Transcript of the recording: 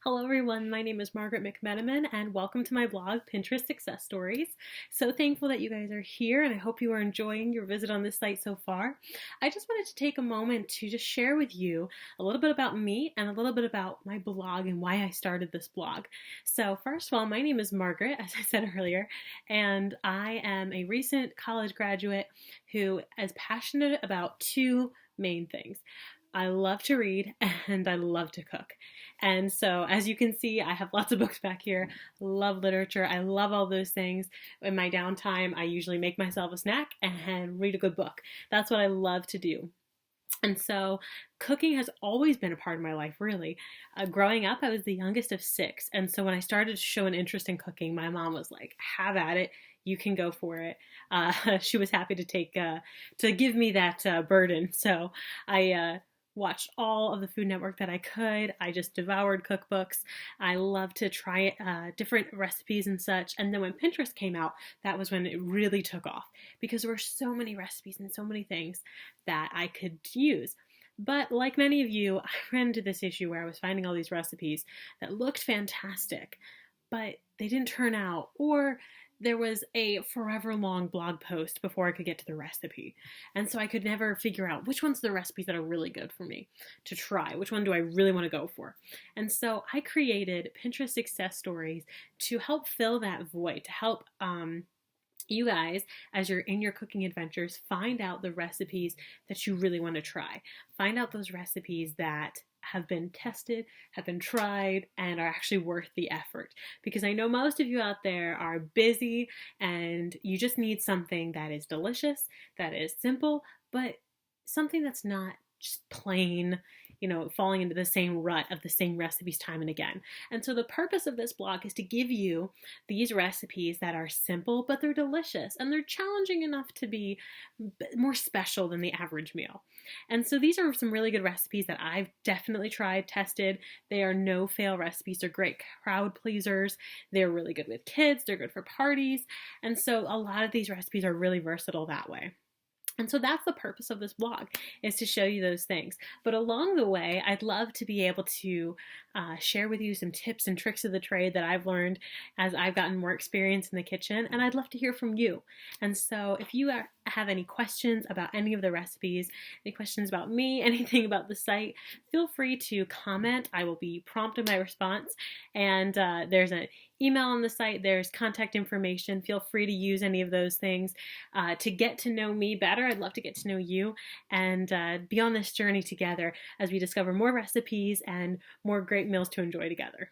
Hello everyone, my name is Margaret McMenamin and welcome to my blog, Pinterest Success Stories. So thankful that you guys are here and I hope you are enjoying your visit on this site so far. I just wanted to take a moment to just share with you a little bit about me and a little bit about my blog and why I started this blog. So first of all, my name is Margaret, as I said earlier, and I am a recent college graduate who is passionate about two main things. I love to read and I love to cook. And so as you can see, I have lots of books back here. Love literature. I love all those things. In my downtime, I usually make myself a snack and read a good book. That's what I love to do. And so cooking has always been a part of my life, really. Growing up, I was the youngest of six. And so when I started to show an interest in cooking, my mom was like, have at it. You can go for it. She was happy to give me that burden. So I watched all of the Food Network that I could. I just devoured cookbooks. I love to try different recipes and such. And then when Pinterest came out, that was when it really took off because there were so many recipes and so many things that I could use. But like many of you, I ran into this issue where I was finding all these recipes that looked fantastic, but they didn't turn out, or there was a forever long blog post before I could get to the recipe. And so I could never figure out which ones are the recipes that are really good for me to try. Which one do I really want to go for? And so I created Pinterest Success Stories to help fill that void, to help you guys, as you're in your cooking adventures, find out the recipes that you really want to try. Find out those recipes that have been tested, have been tried, and are actually worth the effort. Because I know most of you out there are busy and you just need something that is delicious, that is simple, but something that's not just plain, falling into the same rut of the same recipes time and again. And so the purpose of this blog is to give you these recipes that are simple, but they're delicious and they're challenging enough to be more special than the average meal. And so these are some really good recipes that I've definitely tried, tested. They are no-fail recipes. They're great crowd pleasers. They're really good with kids. They're good for parties. And so a lot of these recipes are really versatile that way. And so that's the purpose of this blog, is to show you those things. But along the way, I'd love to be able to share with you some tips and tricks of the trade that I've learned as I've gotten more experience in the kitchen, and I'd love to hear from you. And so if you have any questions about any of the recipes, any questions about me, anything about the site, feel free to comment. I will be prompt in my response. And there's an email on the site, there's contact information. Feel free to use any of those things to get to know me better. I'd love to get to know you and be on this journey together as we discover more recipes and more great meals to enjoy together.